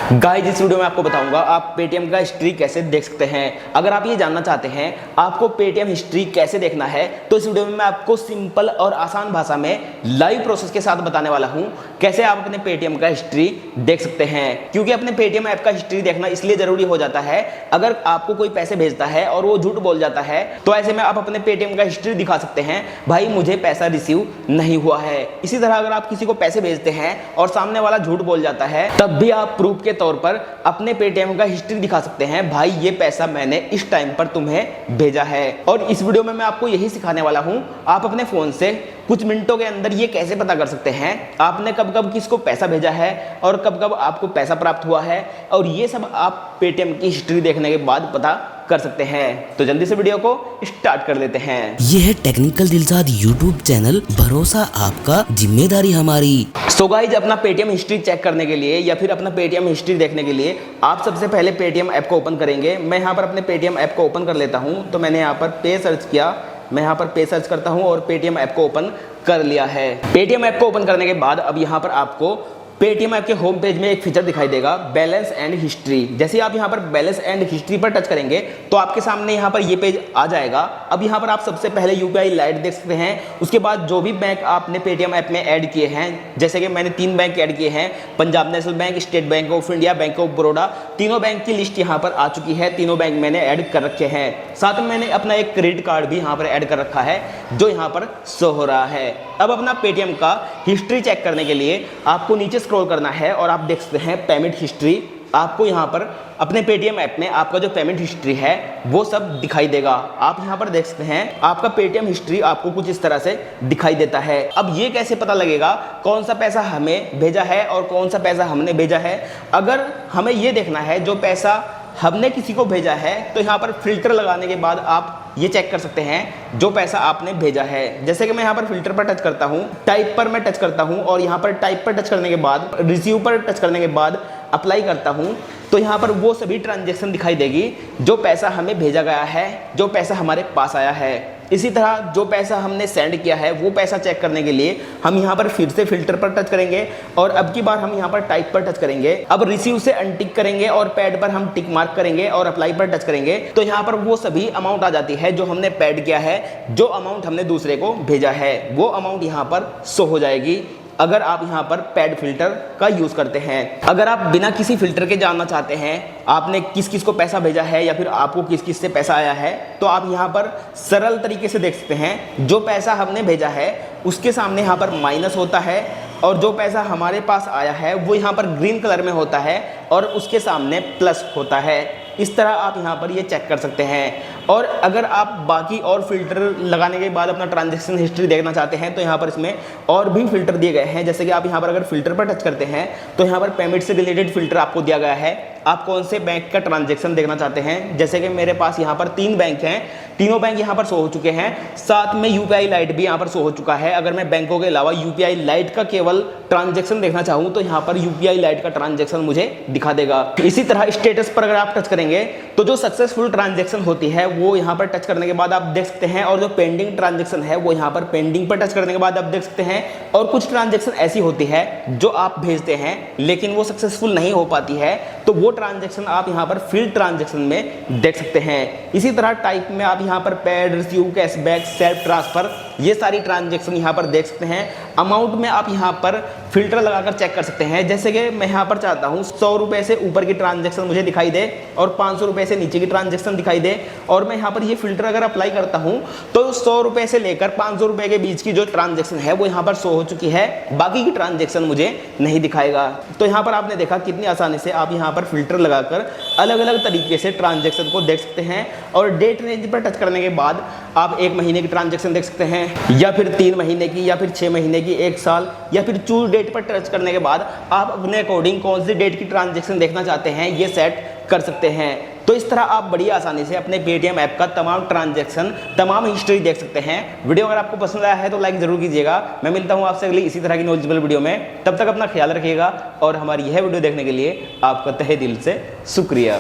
Guys इस video में आपको बताऊंगा आप पेटीएम का हिस्ट्री कैसे देख सकते हैं। अगर आप ये जानना चाहते हैं आपको पेटीएम हिस्ट्री कैसे देखना है तो इस वीडियो में मैं आपको सिंपल और आसान भाषा में लाइव प्रोसेस के साथ बताने वाला हूं कैसे आप अपने पेटीएम का हिस्ट्री देख सकते हैं। क्योंकि अपने पेटीएम ऐप का हिस्ट्री देखना इसलिए जरूरी हो जाता है, अगर आपको कोई पैसे भेजता है और वो झूठ बोल जाता है तो ऐसे में आप अपने पेटीएम का हिस्ट्री दिखा सकते हैं, भाई मुझे पैसा रिसीव नहीं हुआ है। इसी तरह अगर आप किसी को पैसे भेजते हैं और सामने वाला झूठ बोल जाता है तब भी आप प्रूफ के तौर पर अपने पेटीएम का हिस्ट्री दिखा सकते हैं, भाई ये पैसा मैंने इस टाइम पर तुम्हें भेजा है। और इस वीडियो में मैं आपको यही सिखाने वाला हूं, आप अपने फोन से कुछ मिनटों के अंदर ये कैसे पता कर सकते हैं आपने कब कब किसको पैसा भेजा है और कब कब आपको पैसा प्राप्त हुआ है, और ये सब आप पेटीएम की हिस्ट्री देखने के बाद पता कर सकते हैं। तो जल्दी से वीडियो को स्टार्ट कर लेते हैं। यह है टेक्निकल दिलसाद यूट्यूब चैनल, भरोसा आपका जिम्मेदारी हमारी। सो गाइस अपना पेटीएम हिस्ट्री चेक करने के लिए या फिर अपना पेटीएम हिस्ट्री देखने के लिए आप सबसे पहले पेटीएम ऐप को ओपन करेंगे। मैं यहाँ पर अपने पेटीएम ऐप को ओपन कर लेता हूँ। तो मैंने यहाँ पर पे सर्च किया, मैं यहाँ पर पे सर्च करता हूँ और पेटीएम ऐप को ओपन कर लिया है। पेटीएम ऐप को ओपन करने के बाद अब यहाँ पर आपको पेटीएम ऐप के होम पेज में एक फीचर दिखाई देगा, बैलेंस एंड हिस्ट्री। जैसे आप यहाँ पर बैलेंस एंड हिस्ट्री पर टच करेंगे तो आपके सामने यहाँ पर ये पेज आ जाएगा। अब यहाँ पर आप सबसे पहले यूपीआई लाइट देख सकते हैं। उसके बाद जो भी बैंक आपने पेटीएम ऐप में ऐड किए हैं, जैसे कि मैंने 3 बैंक ऐड किए हैं, Punjab national bank, state bank of India, bank of Baroda, तीनों बैंक की लिस्ट यहाँ पर आ चुकी है। तीनों बैंक मैंने ऐड कर रखे हैं। साथ में मैंने अपना एक क्रेडिट कार्ड भी यहाँ पर ऐड कर रखा है जो यहाँ पर शो हो रहा है। अब अपना पेटीएम का हिस्ट्री चेक करने के लिए आपको नीचे स्क्रॉल करना है और आप देख सकते हैं पेमेंट हिस्ट्री। आपको यहाँ पर अपने पेटीएम ऐप में आपका जो पेमेंट हिस्ट्री है वो सब दिखाई देगा। आप यहाँ पर देख सकते हैं आपका पेटीएम हिस्ट्री आपको कुछ इस तरह से दिखाई देता है। अब ये कैसे पता लगेगा कौन सा पैसा हमें भेजा है और कौन सा पैसा हमने भेजा है। अगर हमें ये देखना है जो पैसा हमने किसी को भेजा है तो यहाँ पर फिल्टर लगाने के बाद आप ये चेक कर सकते हैं जो पैसा आपने भेजा है। जैसे कि मैं यहाँ पर फिल्टर पर टच करता हूँ, टाइप पर मैं टच करता हूँ और यहाँ पर टाइप पर टच करने के बाद रिसीव पर टच करने के बाद अप्लाई करता हूँ तो यहाँ पर वो सभी ट्रांजैक्शन दिखाई देगी जो पैसा हमें भेजा गया है, जो पैसा हमारे पास आया है। इसी तरह जो पैसा हमने सेंड किया है वो पैसा चेक करने के लिए हम यहाँ पर फिर से फिल्टर पर टच करेंगे और अब की बार हम यहाँ पर टाइप पर टच करेंगे। अब रिसीव से अनटिक करेंगे और पैड पर हम टिक मार्क करेंगे और अप्लाई पर टच करेंगे तो यहाँ पर वो सभी अमाउंट आ जाती है जो हमने पैड किया है, जो अमाउंट हमने दूसरे को भेजा है वो अमाउंट यहाँ पर शो हो जाएगी अगर आप यहाँ पर पैड फिल्टर का यूज करते हैं। अगर आप बिना किसी फिल्टर के जानना चाहते हैं आपने किस किस को पैसा भेजा है या फिर आपको किस किस से पैसा आया है तो आप यहाँ पर सरल तरीके से देख सकते हैं। जो पैसा हमने भेजा है उसके सामने यहाँ पर माइनस होता है और जो पैसा हमारे पास आया है वो यहाँ पर ग्रीन कलर में होता है और उसके सामने प्लस होता है। इस तरह आप यहाँ पर ये चेक कर सकते हैं। और अगर आप बाकी और फिल्टर लगाने के बाद अपना ट्रांजैक्शन हिस्ट्री देखना चाहते हैं तो यहाँ पर इसमें और भी फिल्टर दिए गए हैं। जैसे कि आप यहाँ पर अगर फिल्टर पर टच करते हैं तो यहाँ पर पेमेंट से रिलेटेड फिल्टर आपको दिया गया है। आप कौन से बैंक का ट्रांजैक्शन देखना चाहते हैं, जैसे कि मेरे पास यहाँ पर 3 बैंक हैं, तीनों बैंक यहाँ पर शो हो चुके हैं। साथ में यूपीआई लाइट भी यहाँ पर शो हो चुका है। अगर मैं बैंकों के अलावा यूपीआई लाइट का केवल ट्रांजैक्शन देखना चाहूँ तो यहाँ पर यूपीआई लाइट का ट्रांजैक्शन मुझे दिखा देगा। इसी तरह स्टेटस पर अगर आप टच करेंगे तो जो सक्सेसफुल ट्रांजैक्शन होती है वो यहाँ पर टच करने के बाद आप देख सकते हैं, और जो पेंडिंग ट्रांजैक्शन है वो यहाँ पर पेंडिंग पर टच करने के बाद आप देख सकते हैं। और कुछ ट्रांजैक्शन ऐसी होती है जो आप भेजते हैं लेकिन वो सक्सेसफुल नहीं हो पाती है तो वो ट्रांजैक्शन आप यहाँ पर फील्ड ट्रांजैक्शन में देख सकते हैं। इसी तरह टाइप में आप यहाँ पर pad, receive, cashback, self transfer, ये सारी ट्रांजैक्शन यहाँ पर देख सकते हैं। अमाउंट में आप यहाँ पर फिल्टर लगाकर चेक कर सकते हैं। जैसे कि मैं यहाँ पर चाहता हूँ 100 रुपये से ऊपर की ट्रांजैक्शन मुझे दिखाई दे और 500 रुपये से नीचे की ट्रांजैक्शन दिखाई दे, और मैं यहाँ पर ये फिल्टर अगर अप्लाई करता हूँ तो 100 रुपये से लेकर 500 रुपये के बीच की जो ट्रांजैक्शन है वो यहाँ पर शो हो चुकी है, बाकी की ट्रांजैक्शन मुझे नहीं दिखाएगा। तो यहाँ पर आपने देखा कितनी आसानी से आप यहाँ पर फिल्टर लगाकर अलग अलग तरीके से ट्रांजैक्शन को देख सकते हैं। और डेट रेंज पर टच करने के बाद आप 1 महीने की ट्रांजैक्शन देख सकते हैं या फिर 3 महीने की या फिर 6 महीने की, 1 साल, या फिर चूज डेट पर टच करने के बाद आप अपने अकॉर्डिंग कौन सी डेट की ट्रांजैक्शन देखना चाहते हैं ये सेट कर सकते हैं। तो इस तरह आप बड़ी आसानी से अपने पेटीएम ऐप का तमाम ट्रांजैक्शन, तमाम हिस्ट्री देख सकते हैं। वीडियो अगर आपको पसंद आया है तो लाइक जरूर कीजिएगा। मैं मिलता हूं आपसे अगली इसी तरह की नॉलेजेबल वीडियो में। तब तक अपना ख्याल रखिएगा और हमारी यह वीडियो देखने के लिए आपका तहे दिल से शुक्रिया।